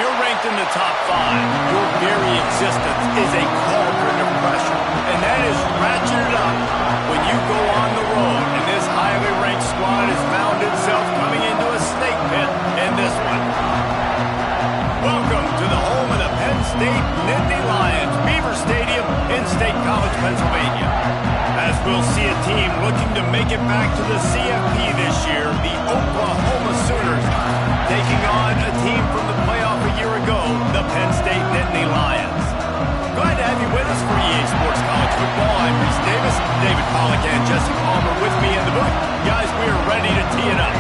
you're ranked in the top 5, your very existence is a cauldron of pressure. And that is ratcheted up when you go on the road. And this highly ranked squad has found itself coming into a snake pit in this one. Welcome to the home of the Penn State Nittany Lions, Beaver Stadium in State College, Pennsylvania. As we'll see a team looking to make it back to the CFP this year, the Oklahoma Sooners taking on a team from the playoff a year ago, the Penn State Nittany Lions. Glad to have you with us for EA Sports College Football. I'm Reese Davis, David Pollack, and Jesse Palmer with me in the booth. Guys, we are ready to tee it up.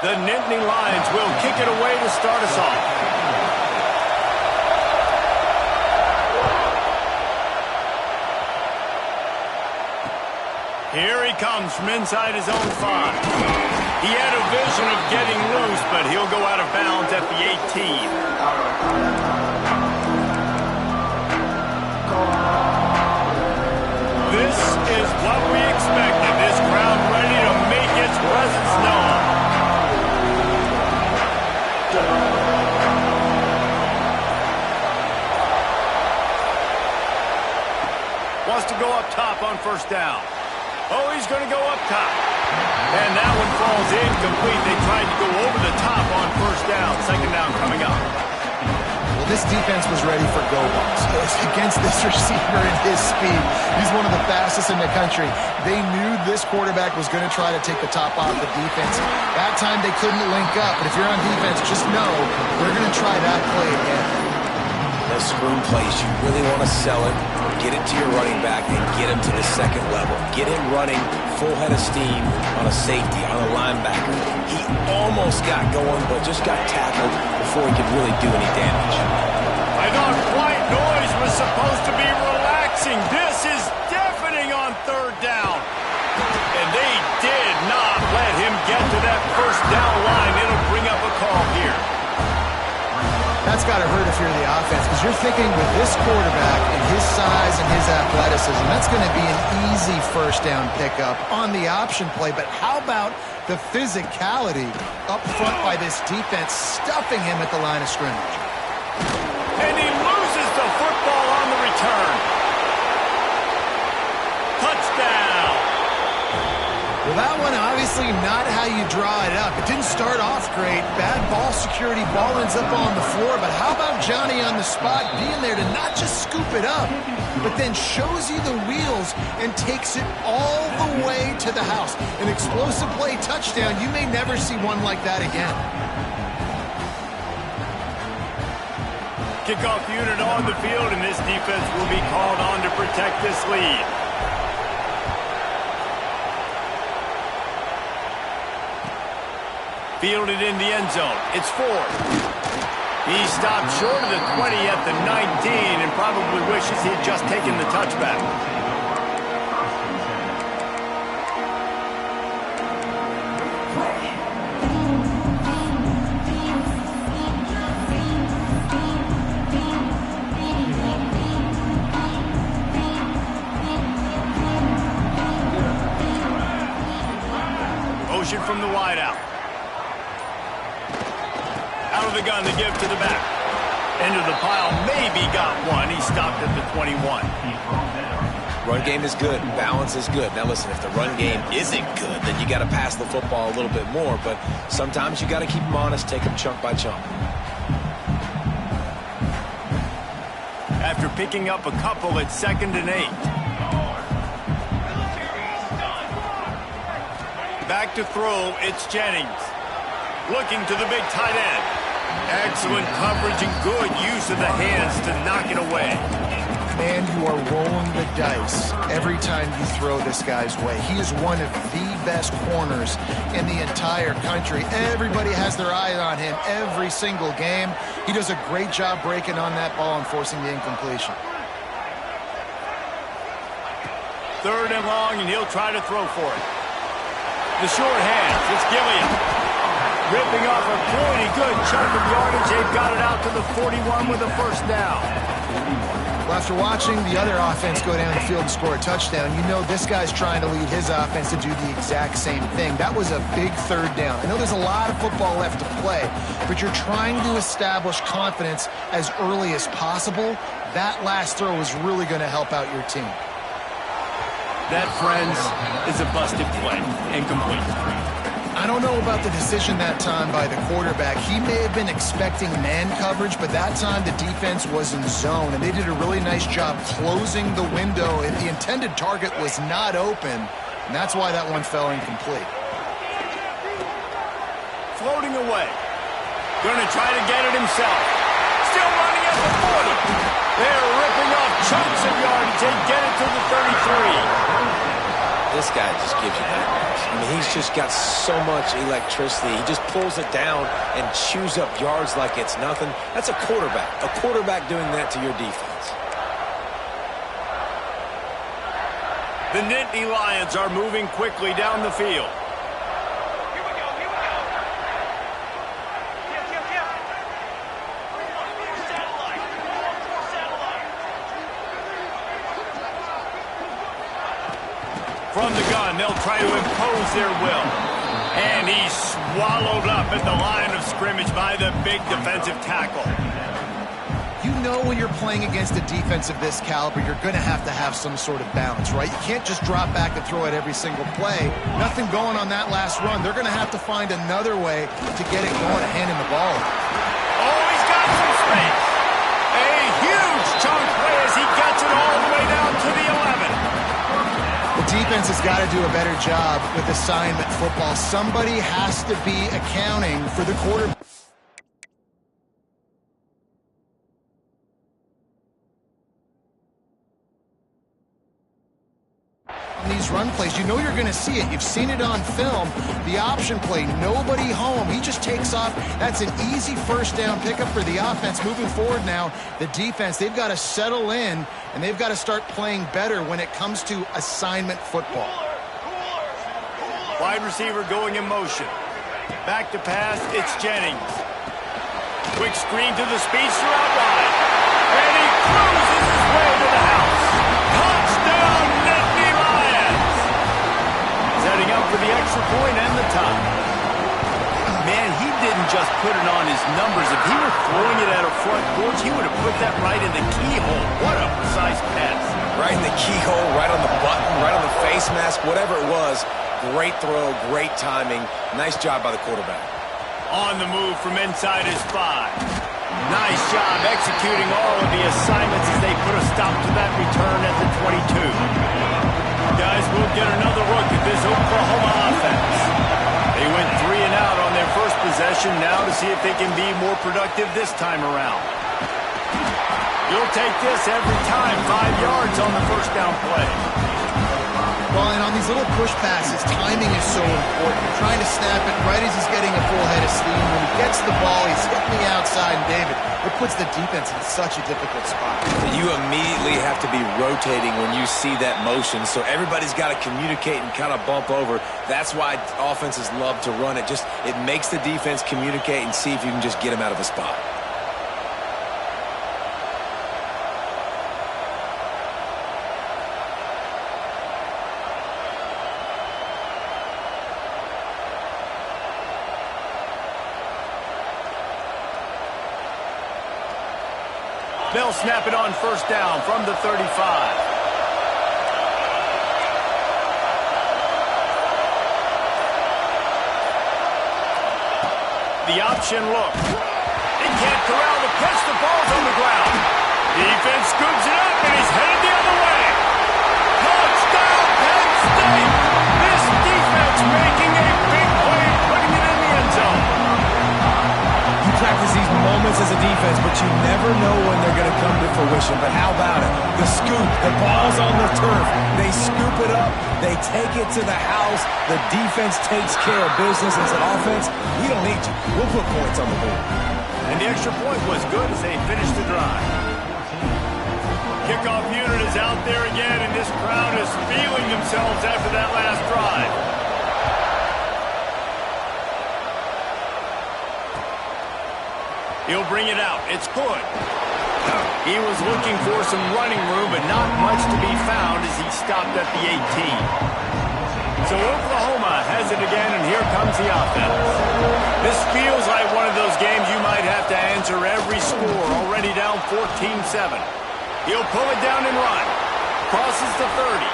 The Nittany Lions will kick it away to start us off. Here he comes from inside his own 5. He had a vision of getting loose, but he'll go out of bounds at the 18. This is what we expected. This crowd ready to make its presence known. Wants to go up top on first down. Oh, he's going to go up top. And that one falls incomplete. They tried to go over the top on first down. Second down coming up. Well, this defense was ready for go-balls against this receiver and his speed. He's one of the fastest in the country. They knew this quarterback was going to try to take the top off the defense. That time they couldn't link up. But if you're on defense, just know they're going to try that play again. The screw plays, you really want to sell it, get it to your running back, and get him to the second level. Get him running full head of steam on a safety, on a linebacker. He almost got going, but just got tackled before he could really do any damage. I thought white noise was supposed to be relaxing. This is deafening on third down. And they did not let him get to that first down line. It'll bring up a call here. That's got to hurt if you're the offense, because you're thinking with this quarterback and his size and his athleticism, that's going to be an easy first down pickup on the option play. But how about the physicality up front by this defense, stuffing him at the line of scrimmage? And he loses the football on the return. Touchdown. Well, that one obviously not how you draw it up. It didn't start off great. Bad ball security. Ball ends up on the floor. But how about Johnny on the spot being there to not just scoop it up, but then shows you the wheels and takes it all the way to the house. An explosive play touchdown. You may never see one like that again. Kickoff unit on the field, and this defense will be called on to protect this lead. Fielded in the end zone. It's 4. He stopped short of the 20 at the 19 and probably wishes he had just taken the touchback. Motion from the wideout. Out of the gun to give to the back. Into the pile, maybe got one. He stopped at the 21. Run game is good. Balance is good. Now listen, if the run game isn't good, then you got to pass the football a little bit more. But sometimes you got to keep them honest, take them chunk by chunk. After picking up a couple at 2nd and 8. Back to throw, it's Jennings. Looking to the big tight end. Excellent coverage and good use of the hands to knock it away. Man, you are rolling the dice every time you throw this guy's way. He is one of the best corners in the entire country. Everybody has their eye on him every single game. He does a great job breaking on that ball and forcing the incompletion. 3rd and long, and he'll try to throw for it. The short hands, it's Gilliam. Ripping off a pretty good chunk of yardage. They've got it out to the 41 with a first down. Well, after watching the other offense go down the field and score a touchdown, you know this guy's trying to lead his offense to do the exact same thing. That was a big 3rd down. I know there's a lot of football left to play, but you're trying to establish confidence as early as possible. That last throw is really going to help out your team. That, friends, is a busted play. Incomplete. I don't know about the decision that time by the quarterback. He may have been expecting man coverage, but that time the defense was in zone, and they did a really nice job closing the window. If the intended target was not open, and that's why that one fell incomplete. Floating away. Going to try to get it himself. Still running at the 40. They're ripping off chunks of yardage. They get it to the 33. This guy just gives you nightmares. I mean, he's just got so much electricity. He just pulls it down and chews up yards like it's nothing. That's a quarterback. A quarterback doing that to your defense. The Nittany Lions are moving quickly down the field. From the gun, they'll try to impose their will. And he's swallowed up at the line of scrimmage by the big defensive tackle. You know when you're playing against a defense of this caliber, you're going to have some sort of balance, right? You can't just drop back and throw it every single play. Nothing going on that last run. They're going to have to find another way to get it going and handing the ball. Oh, he's got some space. A huge chunk play as he gets it all the way down to the 11. The defense has got to do a better job with assignment football. Somebody has to be accounting for the quarterback. On these run plays, you know you're going to see it. You've seen it on film. The option play, nobody home. He just takes off. That's an easy first down pickup for the offense. Moving forward now, the defense, they've got to settle in, and they've got to start playing better when it comes to assignment football. Wide receiver going in motion. Back to pass, it's Jennings. Quick screen to the speedster out wide. And he cruises his way to the house. Touchdown, Nittany Lions! Setting up for the extra point and the tie. Man, he didn't just put it on his numbers. If he were throwing it at a front porch, he would have put that right in the keyhole. What a precise pass. Right in the keyhole, right on the button, right on the face mask, whatever it was. Great throw, great timing. Nice job by the quarterback. On the move from inside his 5. Nice job executing all of the assignments as they put a stop to that return at the 22. Guys, we'll get another look at this Oklahoma offense. They went 3 and out on their first possession, now to see if they can be more productive this time around. You'll take this every time. 5 yards on the first down play. Well, and on these little push passes, timing is so important. You're trying to snap it right as he's getting a full head of steam. When he gets the ball, he's hitting the outside, and David, it puts the defense in such a difficult spot. You immediately have to be rotating when you see that motion, so everybody's got to communicate and kind of bump over. That's why offenses love to run it. It makes the defense communicate and see if you can just get him out of a spot. They'll snap it on first down from the 35. The option look. He can't corral the pitch. The ball's on the ground. Defense scoops it up, and he's headed the other way. Touchdown, Penn State. This defense making a big play, putting it in the end zone. You practice these moments as a defense, but you never know when they're going to come to fruition. But how about it? The scoop, the ball's on the turf. They scoop it up. They take it to the house. The defense takes care of business. As an offense, we don't need you. We'll put points on the board. And the extra point was good as they finished the drive. Kickoff unit is out there again, and this crowd is feeling themselves after that last drive. He'll bring it out. It's good. He was looking for some running room, but not much to be found as he stopped at the 18. So Oklahoma has it again, and here comes the offense. This feels like one of those games you might have to answer every score, already down 14-7. He'll pull it down and run. Crosses the 30.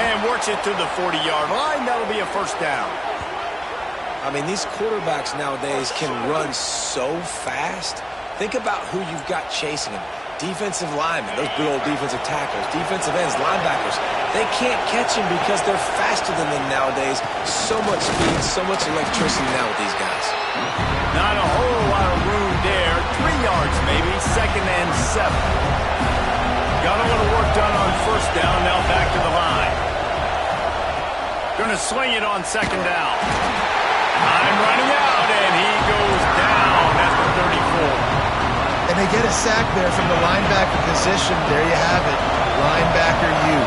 And works it to the 40-yard line. That'll be a first down. I mean, these quarterbacks nowadays can run so fast. Think about who you've got chasing him. Defensive linemen, those big old defensive tackles, defensive ends, linebackers. They can't catch him because they're faster than them nowadays. So much speed, so much electricity now with these guys. Not a whole lot of room there. 3 yards maybe, 2nd and 7. Got a little work done on first down, now back to the line. Gonna swing it on 2nd down. Time running out, and he goes down at the 34. And they get a sack there from the linebacker position. There you have it. Linebacker U.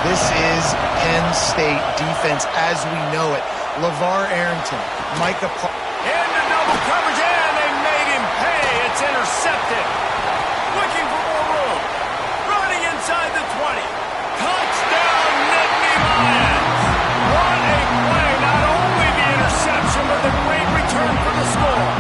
This is Penn State defense as we know it. LeVar Arrington, Micah Paul. Into double coverage, and they made him pay. It's intercepted. Looking for more room. Running inside the 20. Touchdown, Nittany Lions. What a play. Not only the interception, but the great return for the score.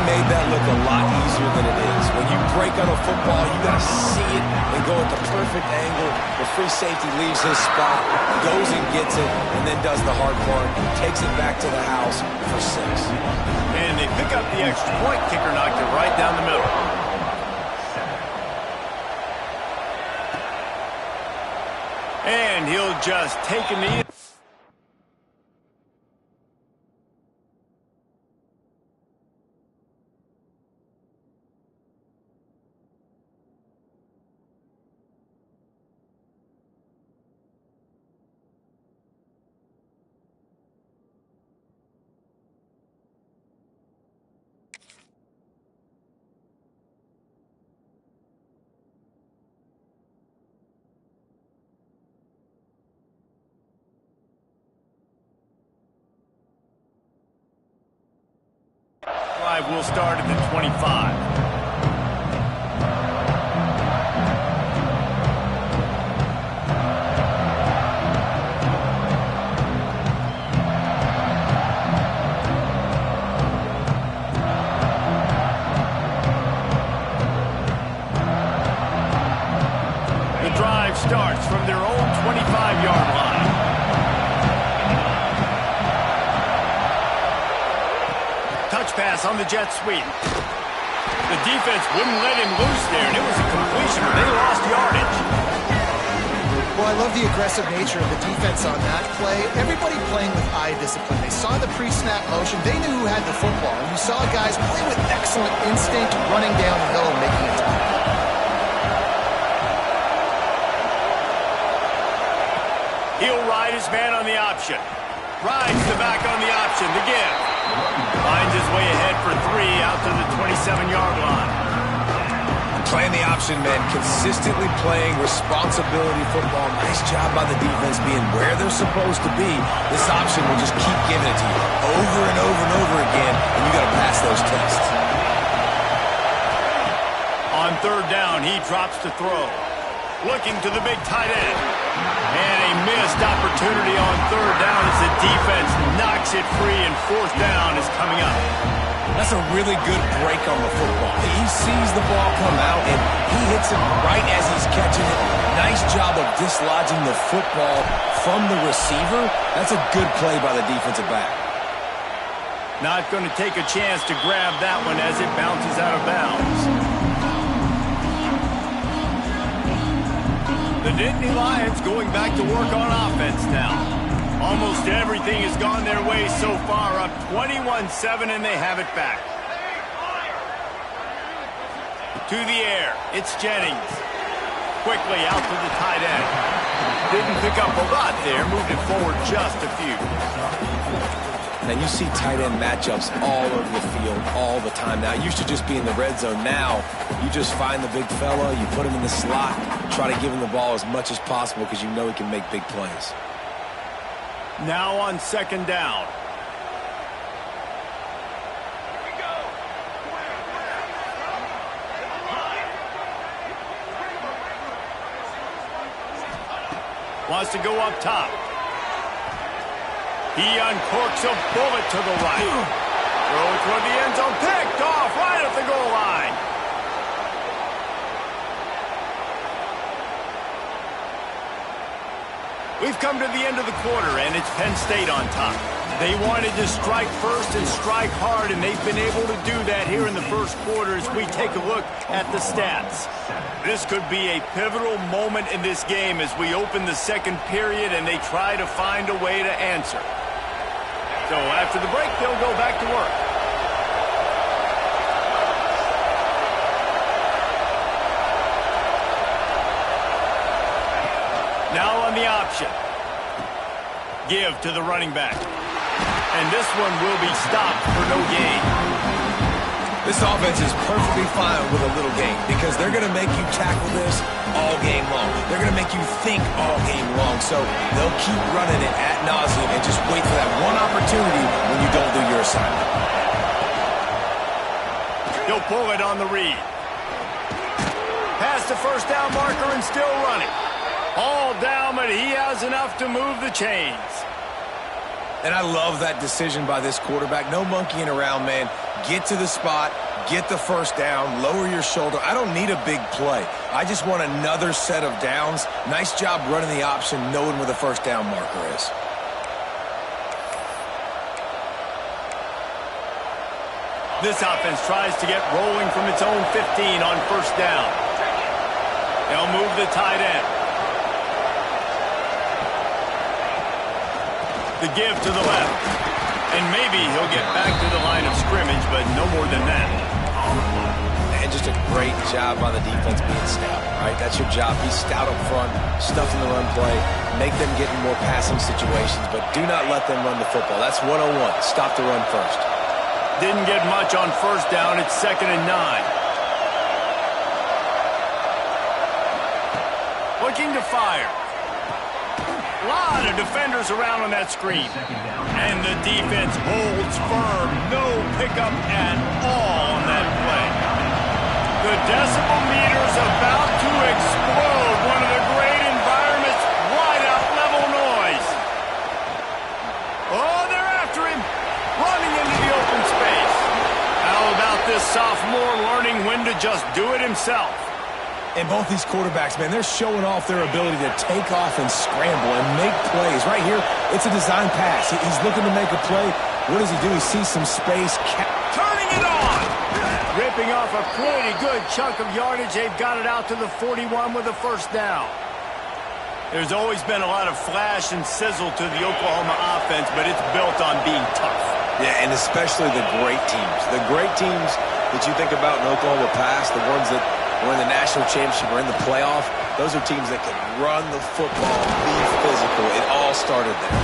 Made that look a lot easier than it is. When you break on a football, you got to see it and go at the perfect angle. The free safety leaves his spot, goes and gets it, and then does the hard part, takes it back to the house for 6. And they pick up the extra point. Kicker knocked it right down the middle. And he'll just take a knee. Will start at the 25. The drive starts from their own 25-yard line. Touch pass on the jet sweep. The defense wouldn't let him loose there, and it was a completion, but they lost yardage. Well, I love the aggressive nature of the defense on that play. Everybody playing with eye discipline. They saw the pre-snap motion. They knew who had the football, and you saw guys play with excellent instinct, running down the hill and making it time. He'll ride his man on the option. Rides the back on the option. The give. Finds his way ahead for 3 out to the 27-yard line. Playing the option, man. Consistently playing responsibility football. Nice job by the defense being where they're supposed to be. This option will just keep giving it to you over and over and over again, and you got to pass those tests. On 3rd down, he drops to throw. Looking to the big tight end. And a missed opportunity on 3rd down as the defense knocks it free, and 4th down is coming up. That's a really good break on the football. He sees the ball come out, and he hits it right as he's catching it. Nice job of dislodging the football from the receiver. That's a good play by the defensive back. Not going to take a chance to grab that one as it bounces out of bounds. The Nittany Lions going back to work on offense now. Almost everything has gone their way so far, up 21-7, and they have it back. To the air, it's Jennings. Quickly out to the tight end. Didn't pick up a lot there, moved it forward just a few. And you see tight end matchups all over the field all the time now. It used to just be in the red zone. Now you just find the big fella, you put him in the slot, try to give him the ball as much as possible because you know he can make big plays. Now on second down. Wants to go up top. He uncorks a bullet to the right. Throw toward the end zone. Picked off right at the goal line. We've come to the end of the quarter, and it's Penn State on top. They wanted to strike first and strike hard, and they've been able to do that here in the first quarter as we take a look at the stats. This could be a pivotal moment in this game as we open the second period and they try to find a way to answer. So after the break, they'll go back to work. Now on the option. Give to the running back. And this one will be stopped for no gain. This offense is perfectly fine with a little gain because they're going to make you tackle this all game long. They're going to make you think all game long. So they'll keep running it ad nauseum and just wait for that one opportunity when you don't do your assignment. He'll pull it on the read. Past the first down marker and still running. All down, but he has enough to move the chains. And I love that decision by this quarterback. No monkeying around, man. Get to the spot, get the first down, lower your shoulder. I don't need a big play. I just want another set of downs. Nice job running the option, knowing where the first down marker is. This offense tries to get rolling from its own 15 on first down. They'll move the tight end. The give to the left. And maybe he'll get back to the line of scrimmage, but no more than that. And just a great job by the defense being stout, right? That's your job. Be stout up front, stuffing the run play, make them get in more passing situations, but do not let them run the football. That's 101. Stop the run first. Didn't get much on first down. It's 2nd and 9. Looking to fire. A lot of defenders around on that screen. And the defense holds firm. No pickup at all on that play. The decibel meter's about to explode. One of the great environments. Wide out level noise. Oh, they're after him. Running into the open space. How about this sophomore learning when to just do it himself? And both these quarterbacks, man, they're showing off their ability to take off and scramble and make plays. Right here, it's a design pass. He's looking to make a play. What does he do? He sees some space. Turning it on! Ripping off a pretty good chunk of yardage. They've got it out to the 41 with a first down. There's always been a lot of flash and sizzle to the Oklahoma offense, but it's built on being tough. Yeah, and especially the great teams. The great teams that you think about in Oklahoma past, the ones that were in the national championship or in the playoff, those are teams that can run the football, be physical. It all started there.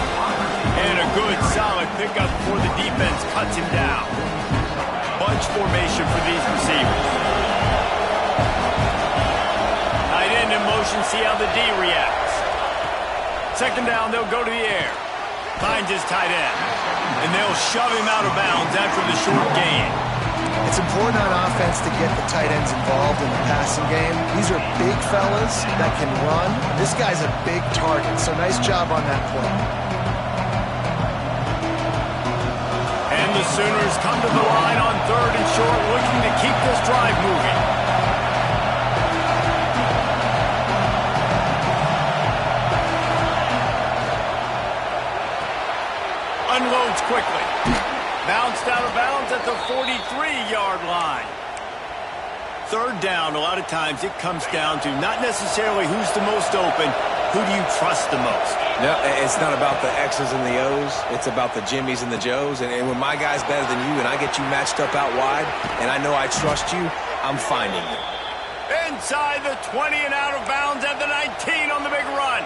And a good, solid pickup before the defense cuts him down. Bunch formation for these receivers. Tight end in motion, see how the D reacts. 2nd down, they'll go to the air. Finds his tight end. And they'll shove him out of bounds after the short gain. It's important on offense to get the tight ends involved in the passing game. These are big fellas that can run. This guy's a big target, so nice job on that play. And the Sooners come to the line on 3rd and short, looking to keep this drive moving. Unloads quickly. Bounced out of bounds at the 43-yard line. 3rd down, a lot of times it comes down to not necessarily who's the most open, who do you trust the most? No, it's not about the X's and the O's. It's about the Jimmies and the Joes. And when my guy's better than you and I get you matched up out wide and I know I trust you, I'm finding you. Inside the 20 and out of bounds at the 19 on the big run.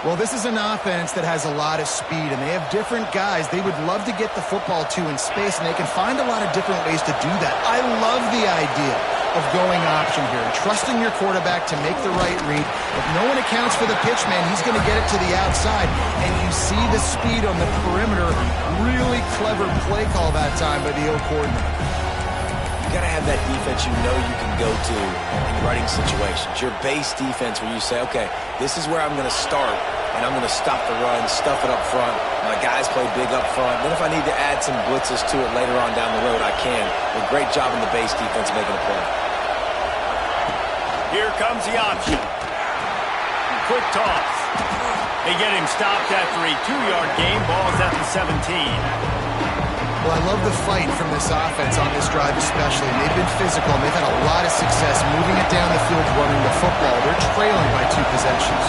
Well, this is an offense that has a lot of speed, and they have different guys they would love to get the football to in space, and they can find a lot of different ways to do that. I love the idea of going option here, trusting your quarterback to make the right read. If no one accounts for the pitch, man, he's going to get it to the outside, and you see the speed on the perimeter. Really clever play call that time by the O coordinator. You got to have that defense you know you can go to in running situations. Your base defense where you say, okay, this is where I'm going to start, and I'm going to stop the run, stuff it up front. My guys play big up front. Then if I need to add some blitzes to it later on down the road, I can. A great job in the base defense making a play. Here comes the option. Quick toss. They get him stopped after a 2-yard gain. Ball's at the 17. Well, I love the fight from this offense on this drive especially. They've been physical, and they've had a lot of success moving it down the field, running the football. They're trailing by 2 possessions.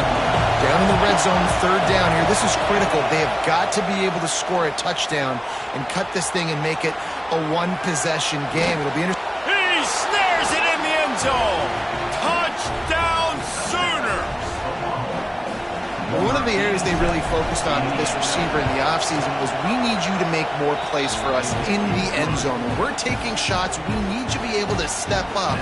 Down in the red zone, 3rd down here. This is critical. They have got to be able to score a touchdown and cut this thing and make it a 1-possession game. It'll be interesting. He snares it in the end zone. Touchdown Sooners. One of the areas they really focused on with this receiver in the offseason was we need you to make more plays for us in the end zone. When we're taking shots, we need you to be able to step up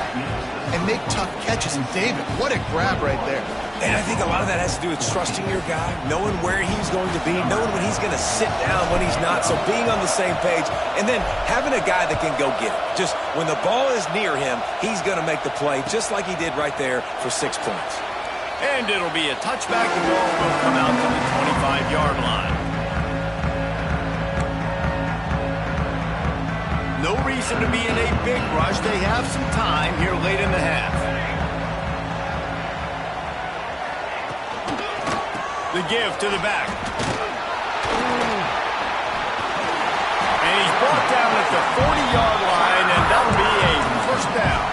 and make tough catches. And David, what a grab right there. And I think a lot of that has to do with trusting your guy, knowing where he's going to be, knowing when he's going to sit down, when he's not, so being on the same page, and then having a guy that can go get it. Just when the ball is near him, he's going to make the play, just like he did right there for 6 points. And it'll be a touchback. The ball will come out to the 25-yard line. No reason to be in a big rush. They have some time here late in the half. The give to the back. And he's brought down at the 40-yard line, and that'll be a first down.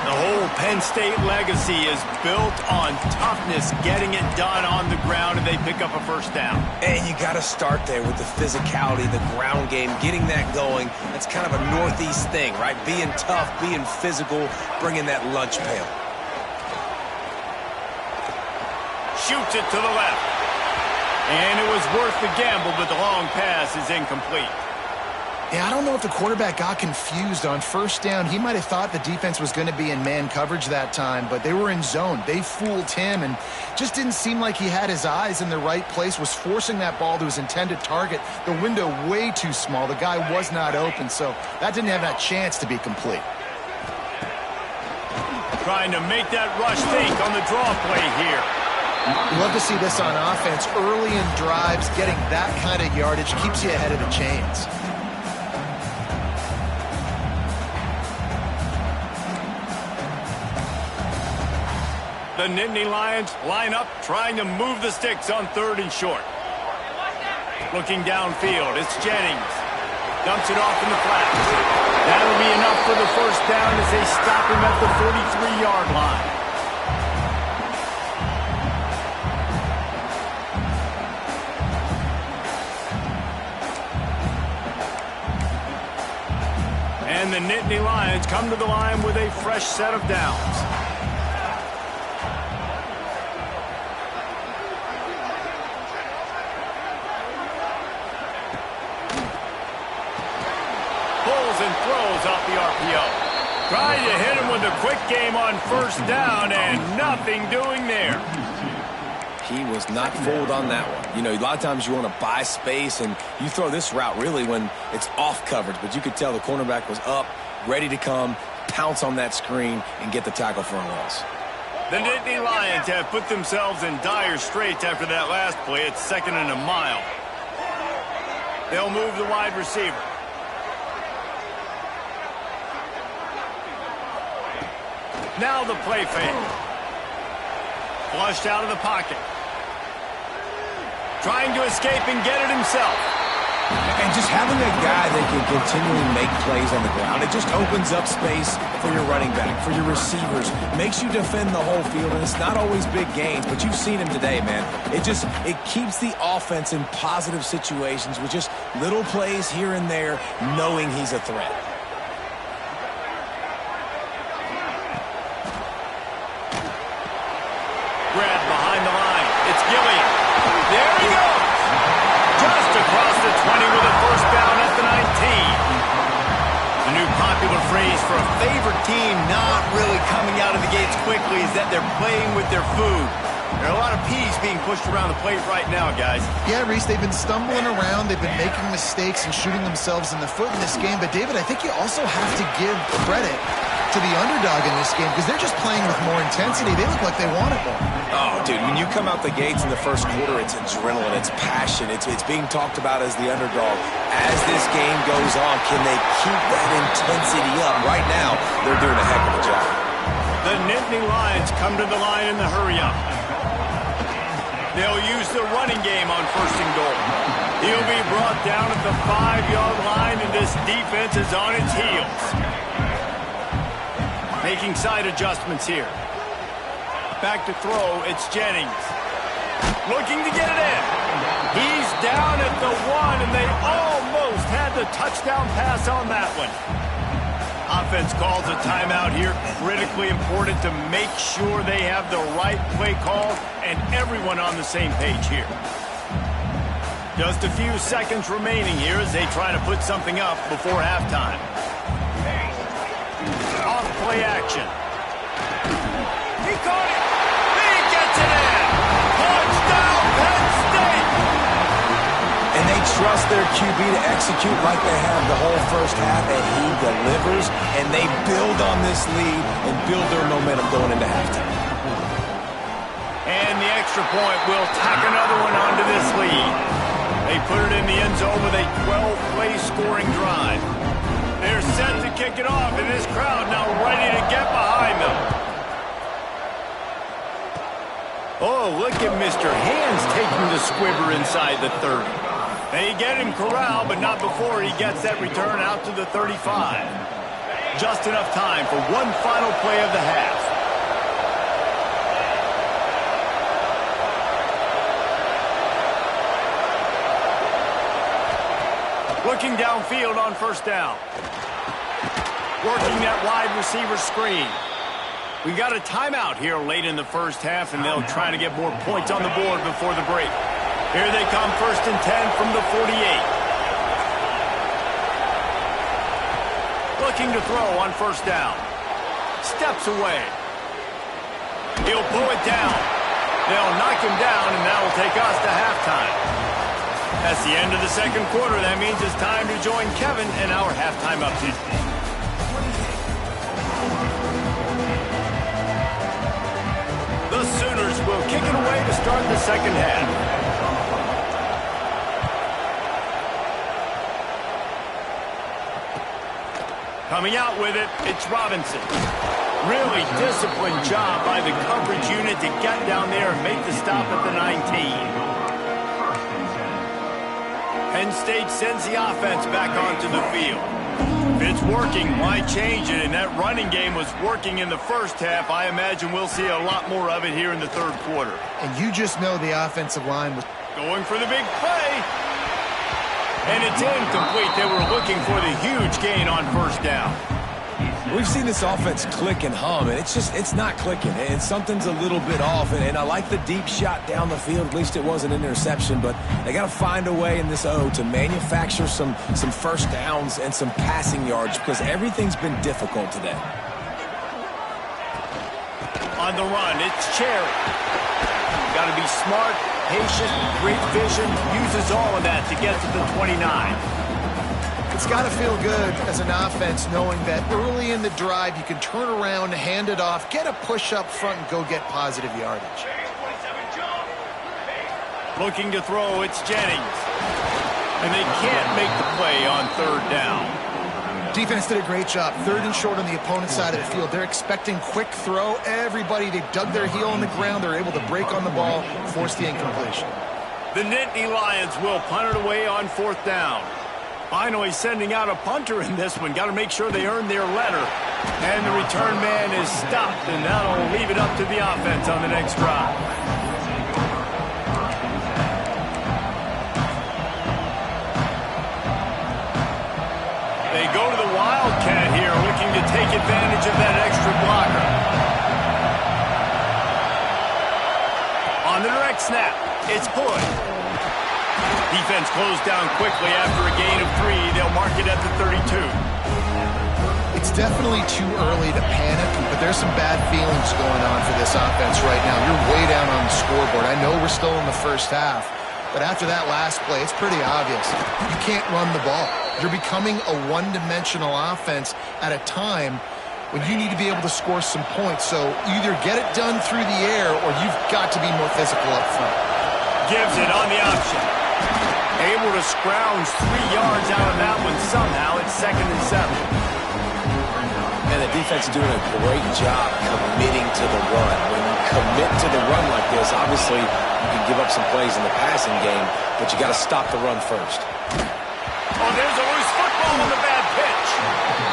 The whole Penn State legacy is built on toughness, getting it done on the ground, and they pick up a first down. And you got to start there with the physicality, the ground game, getting that going. That's kind of a Northeast thing, right? Being tough, being physical, bringing that lunch pail. Shoots it to the left. And it was worth the gamble, but the long pass is incomplete. Yeah, I don't know if the quarterback got confused on first down. He might have thought the defense was going to be in man coverage that time, but they were in zone. They fooled him and just didn't seem like he had his eyes in the right place, was forcing that ball to his intended target. The window way too small. The guy was not open, so that didn't have that chance to be complete. Trying to make that rush fake on the draw play here. You love to see this on offense. Early in drives, getting that kind of yardage keeps you ahead of the chains. The Nittany Lions line up, trying to move the sticks on 3rd and short. Looking downfield, it's Jennings. Dumps it off in the flats. That'll be enough for the first down as they stop him at the 43-yard line. And the Nittany Lions come to the line with a fresh set of downs. Pulls and throws off the RPO. Trying to hit him with a quick game on first down, and nothing doing there. He was not fooled on that one. You know, a lot of times you want to buy space, and you throw this route really when it's off coverage. But you could tell the cornerback was up, ready to come, pounce on that screen, and get the tackle for a loss. The Nittany Lions have put themselves in dire straits after that last play. It's 2nd and a mile. They'll move the wide receiver. Now the play fake. Flushed out of the pocket. Trying to escape and get it himself. And just having a guy that can continually make plays on the ground, it just opens up space for your running back, for your receivers, makes you defend the whole field, and it's not always big gains, but you've seen him today, man. It keeps the offense in positive situations with just little plays here and there, knowing he's a threat. Grab behind the line. It's Gill. popular phrase for a favored team not really coming out of the gates quickly is that they're playing with their food. There are a lot of peas being pushed around the plate right now, guys. Yeah, Reese, they've been stumbling around. They've been making mistakes and shooting themselves in the foot in this game. But, David, I think you also have to give credit to the underdog in this game because they're just playing with more intensity. They look like they want it more. Oh, dude, when you come out the gates in the first quarter, it's adrenaline, it's passion, it's being talked about as the underdog. As this game goes on, can they keep that intensity up? Right now, they're doing a heck of a job. The Nittany Lions come to the line in the hurry-up. They'll use the running game on first and goal. He'll be brought down at the 5-yard line, and this defense is on its heels. Making side adjustments here. Back to throw, it's Jennings. Looking to get it in. He's down at the 1, and they almost had the touchdown pass on that one. Offense calls a timeout here. Critically important to make sure they have the right play call and everyone on the same page here. Just a few seconds remaining here as they try to put something up before halftime. Off play action. He caught it. He gets it in. Touchdown, Penn State. And they trust their QB to execute like they have the whole first half, and he delivers, and they build on this lead and build their momentum going into halftime. And the extra point will tack another one onto this lead. They put it in the end zone with a 12-play scoring drive. They're set to kick it off, and this crowd now ready to get behind them. Oh, look at Mr. Hands taking the squibber inside the 30. They get him corralled, but not before he gets that return out to the 35. Just enough time for one final play of the half. Looking downfield on first down. Working that wide receiver screen. We got a timeout here late in the first half, and they'll try to get more points on the board before the break. Here they come, 1st and 10 from the 48. Looking to throw on first down. Steps away. He'll pull it down. They'll knock him down, and that will take us to halftime. That's the end of the second quarter. That means it's time to join Kevin in our halftime update. The Sooners will kick it away to start the second half. Coming out with it, it's Robinson. Really disciplined job by the coverage unit to get down there and make the stop at the 19. Penn State sends the offense back onto the field. If it's working, why change it? And that running game was working in the first half. I imagine we'll see a lot more of it here in the third quarter. And you just know the offensive line was going for the big play. And it's incomplete. They were looking for the huge gain on first down. We've seen this offense click and hum, and it's not clicking. And something's a little bit off. And I like the deep shot down the field. At least it was an interception. But they got to find a way in this O to manufacture some first downs and some passing yards because everything's been difficult today. On the run, it's Cherry. Got to be smart, patient, great vision, uses all of that to get to the 29. It's got to feel good as an offense knowing that early in the drive you can turn around, hand it off, get a push up front, and go get positive yardage. Looking to throw, it's Jennings. And they can't make the play on third down. Defense did a great job. 3rd and short on the opponent's side of the field. They're expecting quick throw. Everybody, they dug their heel on the ground. They're able to break on the ball, force the incompletion. The Nittany Lions will punt it away on 4th down. Finally sending out a punter in this one. Got to make sure they earn their letter. And the return man is stopped, and that'll leave it up to the offense on the next drive. They go to the Wildcat here, looking to take advantage of that extra blocker. On the direct snap, it's Hood. Defense closed down quickly after a gain of 3. They'll mark it at the 32. It's definitely too early to panic, but there's some bad feelings going on for this offense right now. You're way down on the scoreboard. I know we're still in the first half, but after that last play, it's pretty obvious. You can't run the ball. You're becoming a one-dimensional offense at a time when you need to be able to score some points. So either get it done through the air or you've got to be more physical up front. Gives it on the option. Able to scrounge 3 yards out of that one somehow. It's 2nd and 7. And the defense is doing a great job committing to the run. When you commit to the run like this, obviously you can give up some plays in the passing game, but you got to stop the run first. Oh, there's a loose football on the bad pitch.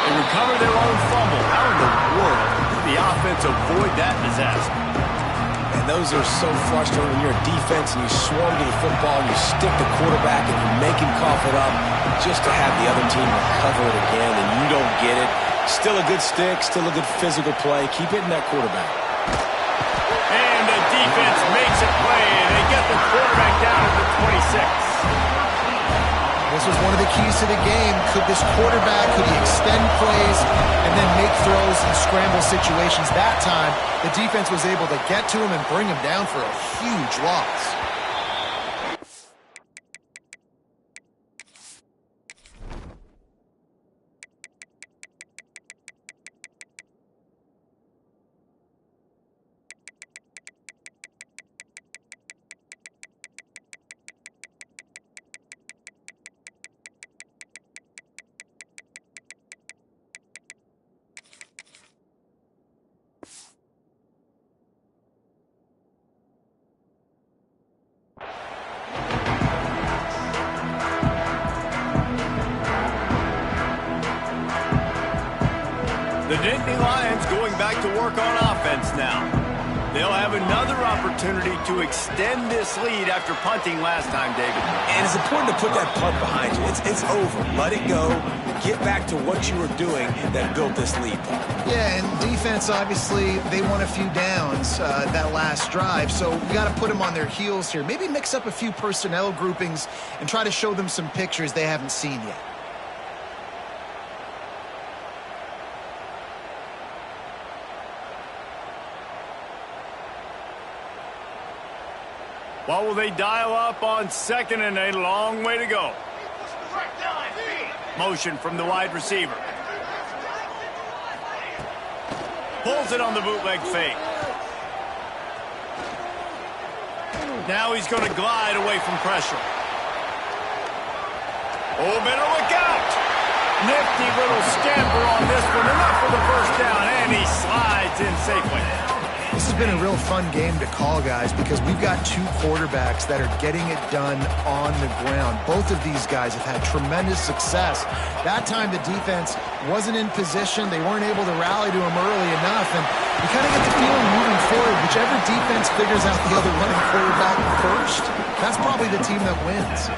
They recover their own fumble. How in the world did the offense avoid that disaster? And those are so frustrating when you're a defense and you swarm to the football and you stick the quarterback and you make him cough it up just to have the other team recover it again and you don't get it. Still a good stick, still a good physical play. Keep hitting that quarterback. And the defense makes a play and they get the quarterback down at the 26. This was one of the keys to the game. Could this quarterback, could he extend plays and then make throws in scramble situations? That time, the defense was able to get to him and bring him down for a huge loss. The Nittany Lions going back to work on offense now. They'll have another opportunity to extend this lead after punting last time, David. And it's important to put that punt behind you. It's over. Let it go. Get back to what you were doing that built this lead. Yeah, and defense, obviously, they won a few downs that last drive, so we got to put them on their heels here. Maybe mix up a few personnel groupings and try to show them some pictures they haven't seen yet. What will they dial up on 2nd and a long way to go? Motion from the wide receiver. Pulls it on the bootleg fake. Now he's going to glide away from pressure. Oh, better look out. Nifty little scamper on this one. Enough for the first down, and he slides in safely. This has been a real fun game to call, guys, because we've got two quarterbacks that are getting it done on the ground. Both of these guys have had tremendous success. That time the defense wasn't in position. They weren't able to rally to him early enough, and you kind of get the feeling moving forward, whichever defense figures out the other running quarterback first, that's probably the team that wins.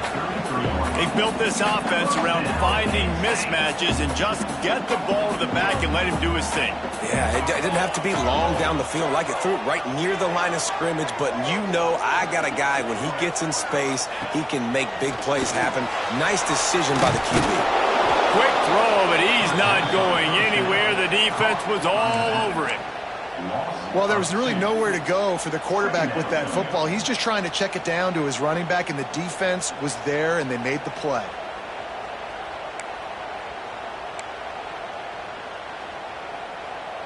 They built this offense around finding mismatches and just get the ball to the back and let him do his thing. Yeah, it didn't have to be long down the field. Like it threw it right near the line of scrimmage, but you know I got a guy, when he gets in space, he can make big plays happen. Nice decision by the QB. Quick throw, but he's not going anywhere. The defense was all over it. Well, there was really nowhere to go for the quarterback with that football. He's just trying to check it down to his running back, and the defense was there, and they made the play.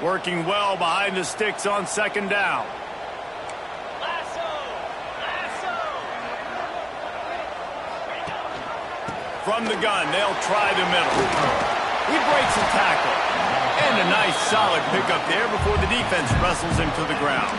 Working well behind the sticks on 2nd down. From the gun, they'll try the middle. He breaks a tackle. And a nice solid pickup there before the defense wrestles him to the ground.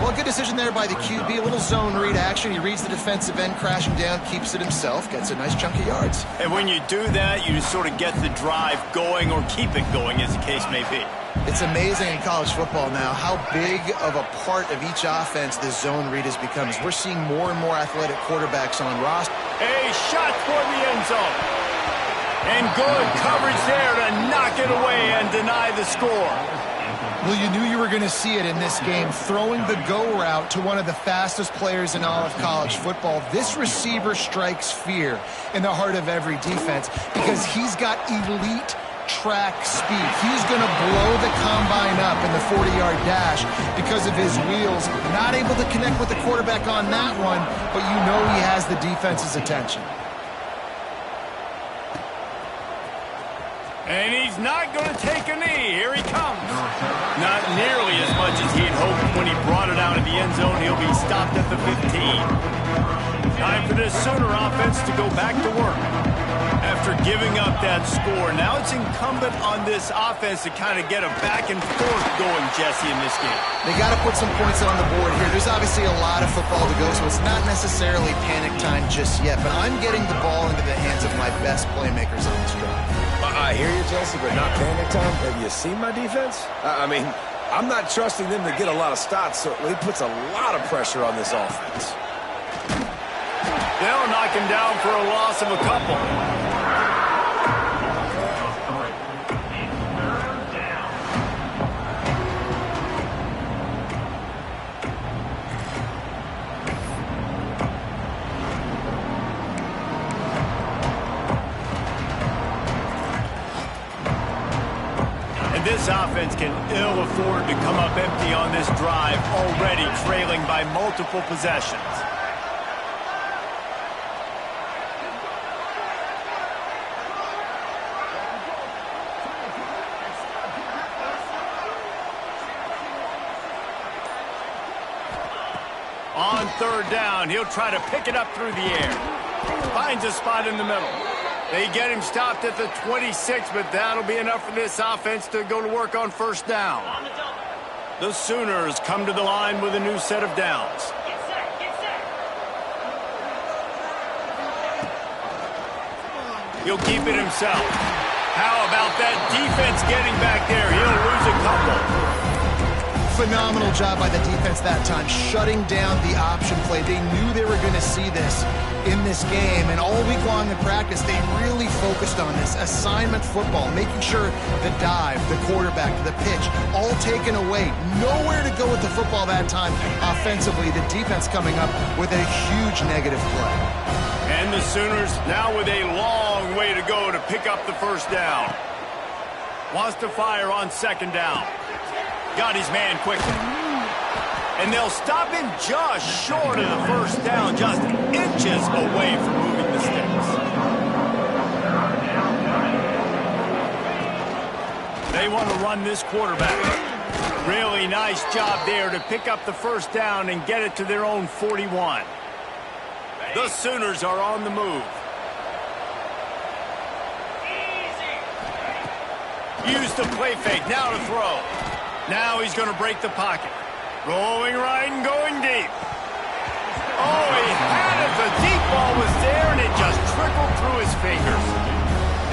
Well, good decision there by the QB. A little zone read action. He reads the defensive end crashing down, keeps it himself, gets a nice chunk of yards. And when you do that, you sort of get the drive going or keep it going, as the case may be. It's amazing in college football now how big of a part of each offense this zone read has become. As we're seeing more and more athletic quarterbacks on roster. A shot for the end zone. And good coverage there to knock it away and deny the score. Well, you knew you were going to see it in this game. Throwing the go route to one of the fastest players in all of college football. This receiver strikes fear in the heart of every defense because he's got elite track speed. He's going to blow the combine up in the 40-yard dash because of his wheels. Not able to connect with the quarterback on that one, but you know he has the defense's attention. And he's not going to take a knee. Here he comes. Not nearly as much as he'd hoped when he brought it out of the end zone. He'll be stopped at the 15. Time for this Sooner offense to go back to work. After giving up that score, now it's incumbent on this offense to kind of get a back and forth going, Jesse, in this game. They got to put some points on the board here. There's obviously a lot of football to go, so it's not necessarily panic time just yet, but I'm getting the ball into the hands of my best playmakers on this drive. I hear you, Jesse, but not panic time. Have you seen my defense? I mean, I'm not trusting them to get a lot of stops, so it puts a lot of pressure on this offense. They'll knock him down for a loss of a couple. And this offense can ill afford to come up empty on this drive, already trailing by multiple possessions. On third down, he'll try to pick it up through the air. Finds a spot in the middle. They get him stopped at the 26, but that'll be enough for this offense to go to work on first down. The Sooners come to the line with a new set of downs. He'll keep it himself. How about that defense getting back there? He'll lose a couple. Phenomenal job by the defense that time, shutting down the option play. They knew they were going to see this in this game, and all week long in practice, they really focused on this assignment football, making sure the dive, the quarterback, the pitch, all taken away. Nowhere to go with the football that time offensively. The defense coming up with a huge negative play. And the Sooners now with a long way to go to pick up the first down. Wants to fire on second down. Got his man quickly. And they'll stop him just short of the first down, just inches away from moving the sticks. They want to run this quarterback. Really nice job there to pick up the first down and get it to their own 41. The Sooners are on the move. Use the play fake, now to throw. Now he's going to break the pocket. Rolling right and going deep. Oh, he had it. The deep ball was there, and it just trickled through his fingers.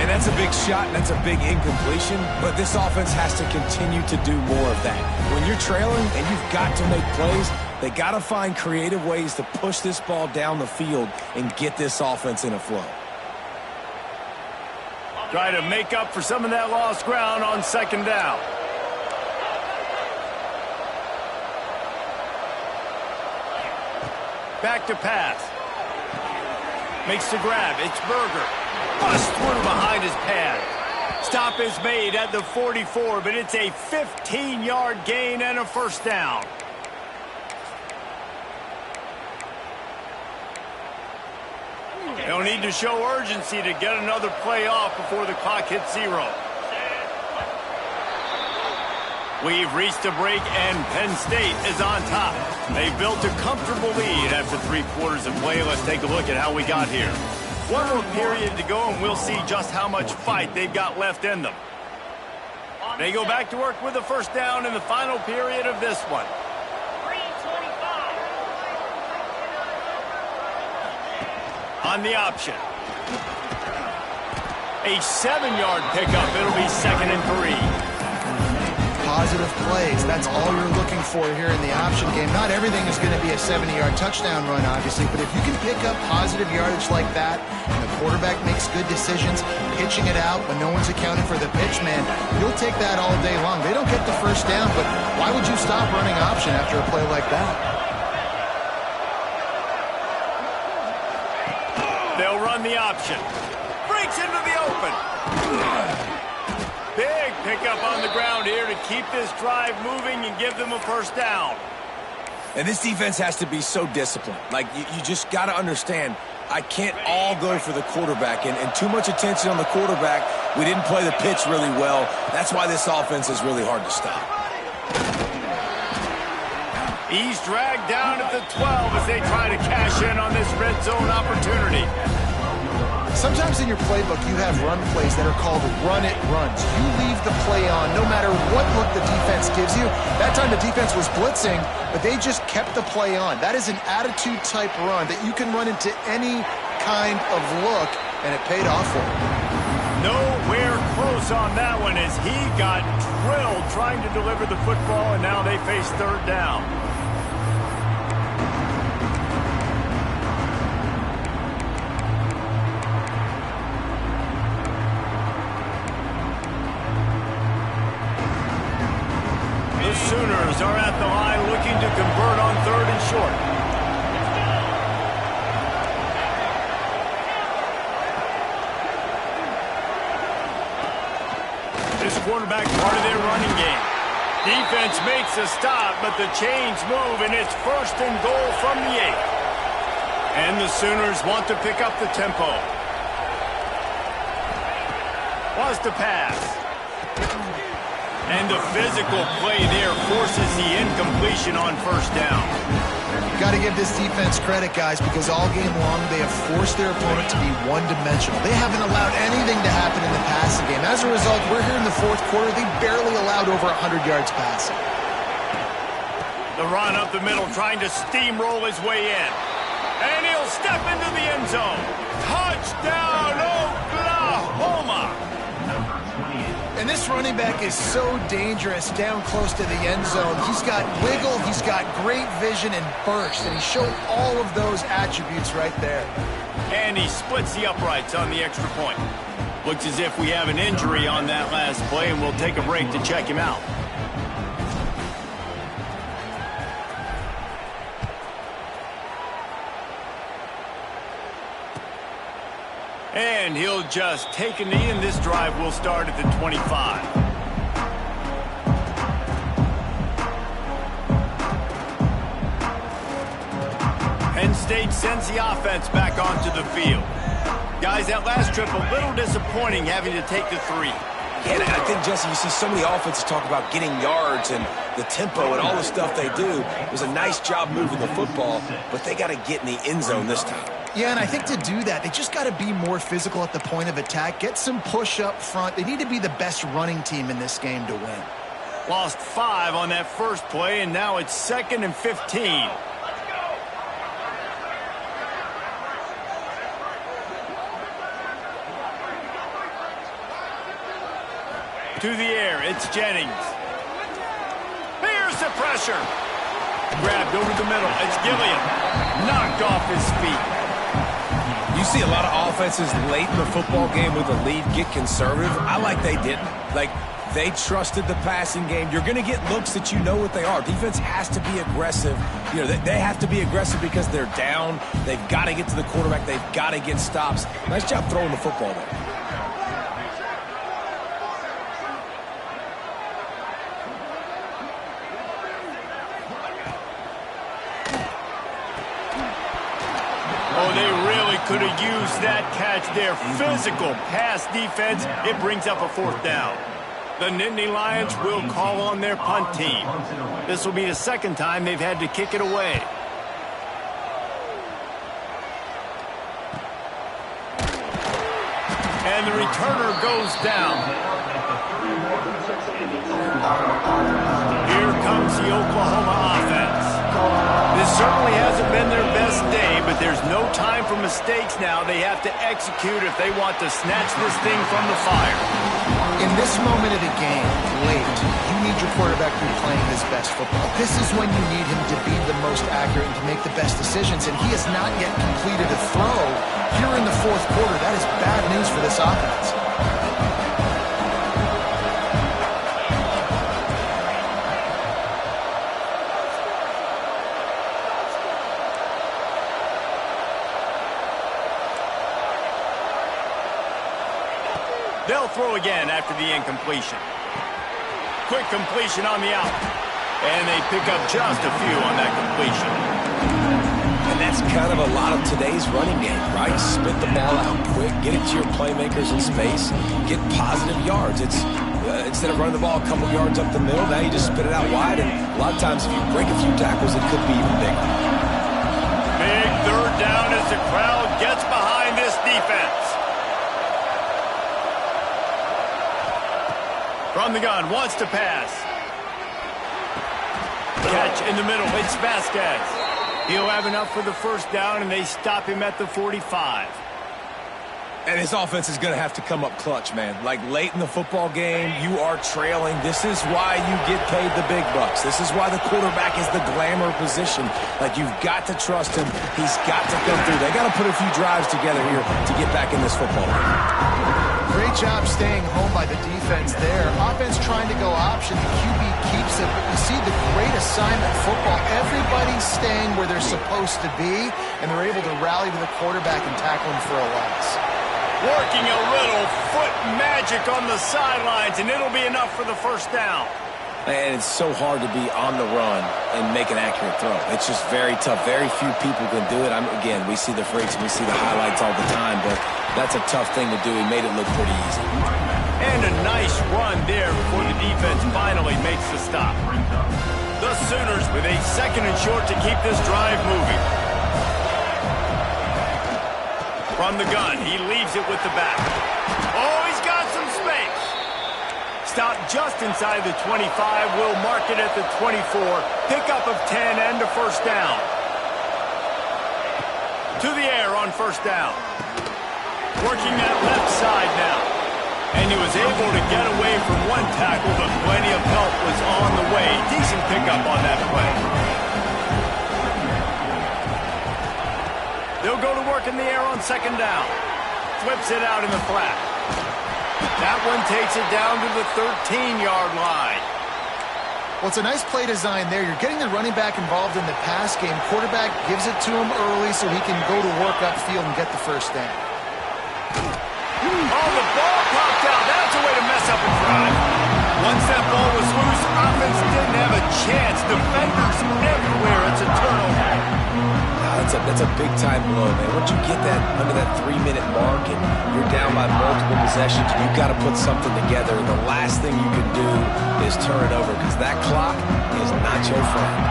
And that's a big shot, and that's a big incompletion, but this offense has to continue to do more of that. When you're trailing and you've got to make plays, they got to find creative ways to push this ball down the field and get this offense in a flow. Try to make up for some of that lost ground on second down. Back to pass. Makes the grab. It's Berger. Bust through behind his pad. Stop is made at the 44, but it's a 15-yard gain and a first down. They'll need to show urgency to get another play off before the clock hits 0. We've reached a break, and Penn State is on top. They've built a comfortable lead after 3 quarters of play. Let's take a look at how we got here. One more period to go, and we'll see just how much fight they've got left in them. They go back to work with the first down in the final period of this one. On the option. A 7-yard pickup. It'll be 2nd and 3. Positive plays. That's all you're looking for here in the option game. Not everything is going to be a 70-yard touchdown run, obviously, but if you can pick up positive yardage like that, and the quarterback makes good decisions, pitching it out when no one's accounting for the pitch, man, you'll take that all day long. They don't get the first down, but why would you stop running option after a play like that? They'll run the option. Breaks into the open. Big pickup on the ground here to keep this drive moving and give them a first down. And this defense has to be so disciplined. Like, you just got to understand, I can't all go for the quarterback. And too much attention on the quarterback. We didn't play the pitch really well. That's why this offense is really hard to stop. He's dragged down at the 12 as they try to cash in on this red zone opportunity. Sometimes in your playbook, you have run plays that are called run-it runs. You leave the play on no matter what look the defense gives you. That time the defense was blitzing, but they just kept the play on. That is an attitude-type run that you can run into any kind of look, and it paid off for him. Nowhere close on that one as he got drilled trying to deliver the football, and now they face third down. The Sooners are at the line looking to convert on third and short. This quarterback part of their running game. Defense makes a stop, but the chains move, and it's first and goal from the 8. And the Sooners want to pick up the tempo. Wants to pass. And the physical play there forces the incompletion on first down. Got to give this defense credit, guys, because all game long they have forced their opponent to be one-dimensional. They haven't allowed anything to happen in the passing game. As a result, we're here in the fourth quarter. They barely allowed over 100 yards passing. The run up the middle, trying to steamroll his way in. And he'll step into the end zone. Touchdown, Oklahoma! And this running back is so dangerous down close to the end zone. He's got wiggle, he's got great vision and burst, and he showed all of those attributes right there. And he splits the uprights on the extra point. Looks as if we have an injury on that last play, and we'll take a break to check him out. And he'll just take a knee, and this drive will start at the 25. Penn State sends the offense back onto the field. Guys, that last trip, a little disappointing having to take the 3. Yeah, and I think, Jesse, you see so many offenses talk about getting yards and the tempo and all the stuff they do. It was a nice job moving the football, but they got to get in the end zone this time. Yeah, and I think to do that, they just got to be more physical at the point of attack, get some push up front. They need to be the best running team in this game to win. Lost 5 on that first play, and now it's 2nd and 15. To the air, it's Jennings. Here's the pressure. Grabbed over the middle, it's Gilliam. Knocked off his feet. You see a lot of offenses late in the football game with a lead get conservative. I like they didn't. Like, they trusted the passing game. You're going to get looks that you know what they are. Defense has to be aggressive. You know, they have to be aggressive because they're down. They've got to get to the quarterback. They've got to get stops. Nice job throwing the football there. Oh, they really could have used that catch there. Physical pass defense. It brings up a 4th down. The Nittany Lions will call on their punt team. This will be the 2nd time they've had to kick it away. And the returner goes down. Here comes the Oklahoma offense. This certainly hasn't been their best day, but there's no time for mistakes now. They have to execute if they want to snatch this thing from the fire. In this moment of the game, late, you need your quarterback to be playing his best football. This is when you need him to be the most accurate and to make the best decisions, and he has not yet completed a throw here in the fourth quarter. That is bad news for this offense. They'll throw again after the incompletion. Quick completion on the out. And they pick up just a few on that completion. And that's kind of a lot of today's running game, right? Spit the ball out quick, get it to your playmakers in space, get positive yards. It's instead of running the ball a couple yards up the middle, now you just spit it out wide, and a lot of times if you break a few tackles, it could be even bigger. Big third down as the crowd gets behind this defense. From the gun, wants to pass. Catch in the middle, it's Vasquez. He'll have enough for the first down, and they stop him at the 45. And his offense is going to have to come up clutch, man. Like late in the football game, you are trailing. This is why you get paid the big bucks. This is why the quarterback is the glamour position. Like, you've got to trust him. He's got to come through. They got to put a few drives together here to get back in this football game. Great job staying home by the defense there. Offense trying to go option. The QB keeps it, but you see the great assignment football. Everybody's staying where they're supposed to be, and they're able to rally to the quarterback and tackle him for a loss. Working a little foot magic on the sidelines, and it'll be enough for the first down. And it's so hard to be on the run and make an accurate throw. It's just very tough. Very few people can do it. Again, we see the freaks, we see the highlights all the time, but that's a tough thing to do. He made it look pretty easy. And a nice run there before the defense finally makes the stop. The Sooners with a second and short to keep this drive moving. From the gun, he leaves it with the back. Oh, he's got some space. Stop just inside the 25. We'll mark it at the 24. Pickup of 10 and a first down. To the air on first down. Working that left side now. And he was able to get away from one tackle, but plenty of help was on the way. Decent pickup on that play. They'll go to work in the air on second down. Flips it out in the flat. That one takes it down to the 13-yard line. Well, it's a nice play design there. You're getting the running back involved in the pass game. Quarterback gives it to him early so he can go to work upfield and get the first down. Oh, the ball popped out. That's a way to mess up a drive. Once that ball was loose, offense didn't have a chance. Defenders everywhere. It's a turnover. That's a big-time blow, man. Once you get that under that 3-minute mark and you're down by multiple possessions, you've got to put something together. And the last thing you can do is turn it over because that clock is not your friend.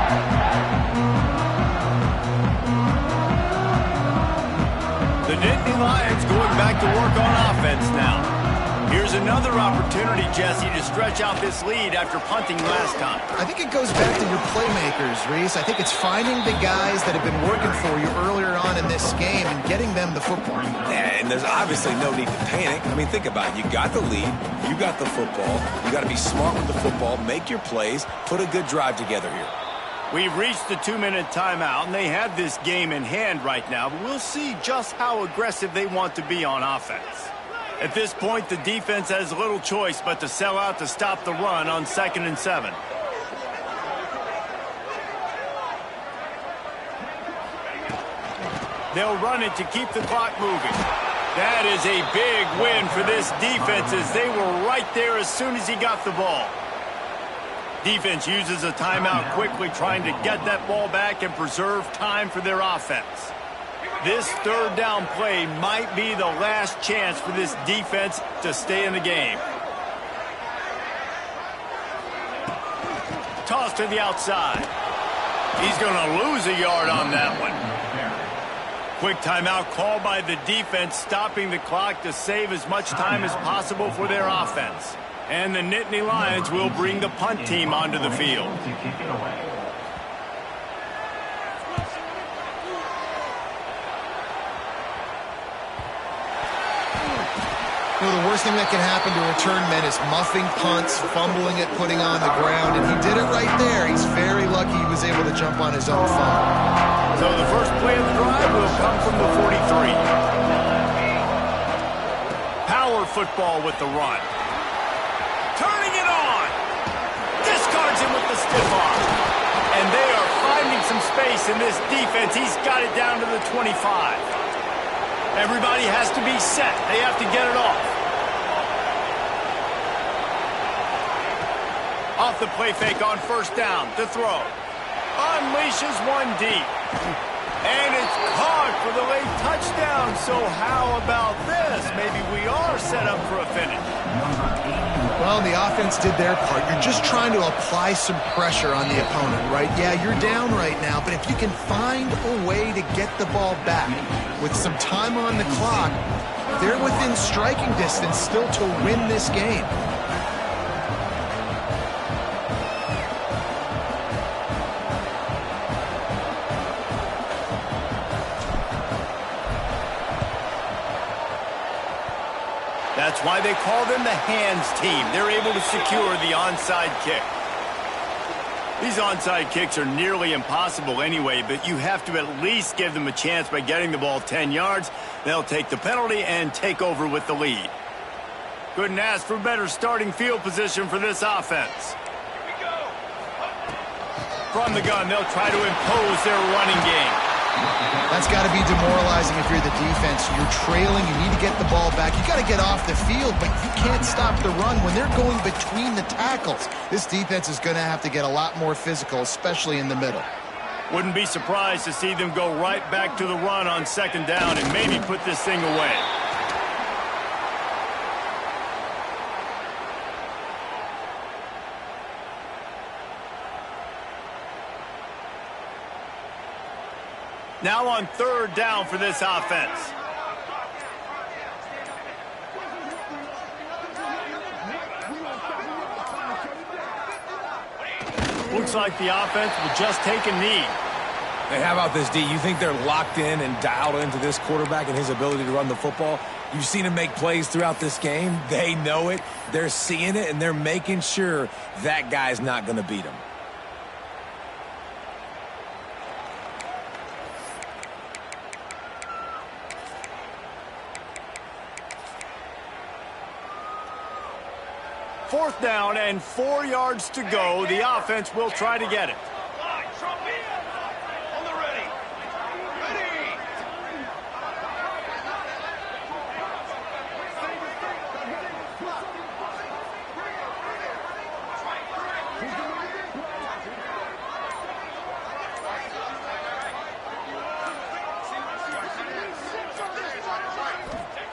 The Nittany Lions going back to work on offense now. Here's another opportunity, Jesse, to stretch out this lead after punting last time. I think it goes back to your playmakers, Reese. I think it's finding the guys that have been working for you earlier on in this game and getting them the football. Yeah, and there's obviously no need to panic. I mean, think about it. You got the lead. You got the football. You got to be smart with the football. Make your plays. Put a good drive together here. We've reached the 2-minute timeout, and they have this game in hand right now, but we'll see just how aggressive they want to be on offense. At this point, the defense has little choice but to sell out to stop the run on 2nd and 7. They'll run it to keep the clock moving. That is a big win for this defense as they were right there as soon as he got the ball. Defense uses a timeout quickly, trying to get that ball back and preserve time for their offense. This third down play might be the last chance for this defense to stay in the game. Toss to the outside. He's going to lose a yard on that one. Quick timeout called by the defense, stopping the clock to save as much time as possible for their offense. And the Nittany Lions will bring the punt team onto the field. You know, the worst thing that can happen to return men is muffing punts, fumbling it, putting on the ground, and he did it right there. He's very lucky he was able to jump on his own fumble. So the first play of the drive will come from the 43. Power football with the run. Turning it on. Discards him with the stiff arm. And they are finding some space in this defense. He's got it down to the 25. Everybody has to be set. They have to get it off. Off the play fake on first down to throw. Unleashes one deep. And it's caught for the late touchdown. So how about this? Maybe we are set up for a finish. Well, the offense did their part. You're just trying to apply some pressure on the opponent, right? Yeah, you're down right now, but if you can find a way to get the ball back with some time on the clock, they're within striking distance still to win this game. That's why they call them the hands team. They're able to secure the onside kick. These onside kicks are nearly impossible anyway, but you have to at least give them a chance by getting the ball 10 yards. They'll take the penalty and take over with the lead. Couldn't ask for better starting field position for this offense. From the gun, they'll try to impose their running game. That's got to be demoralizing if you're the defense. You're trailing. You need to get the ball back. You got to get off the field, but you can't stop the run when they're going between the tackles. This defense is going to have to get a lot more physical, especially in the middle. Wouldn't be surprised to see them go right back to the run on second down and maybe put this thing away. Now on third down for this offense. Looks like the offense will just take a knee. Hey, how about this, D? You think they're locked in and dialed into this quarterback and his ability to run the football? You've seen him make plays throughout this game. They know it. They're seeing it, and they're making sure that guy's not going to beat him. Fourth down and 4 yards to go. The offense will try to get it.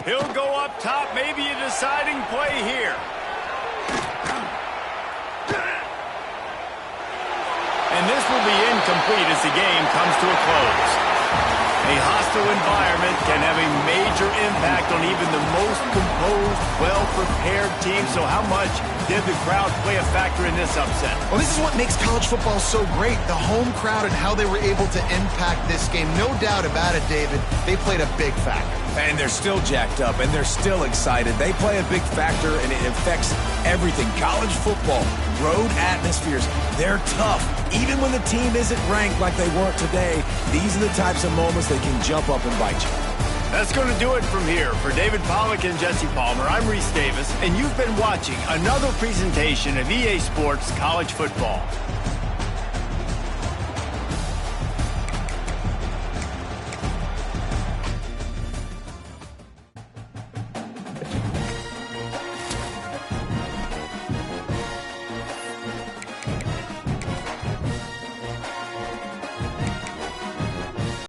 He'll go up top, maybe a deciding play here. And this will be incomplete as the game comes to a close. A hostile environment can have a major impact on even the most composed, well-prepared team. So how much did the crowd play a factor in this upset? Well, this is what makes college football so great, the home crowd and how they were able to impact this game. No doubt about it, David. They played a big factor. And they're still jacked up, and they're still excited. They play a big factor, and it affects everything. College football, road atmospheres, they're tough. Even when the team isn't ranked like they weren't today, these are the types of moments that can jump up and bite you. That's going to do it from here. For David Pollack and Jesse Palmer, I'm Reese Davis, and you've been watching another presentation of EA Sports College Football.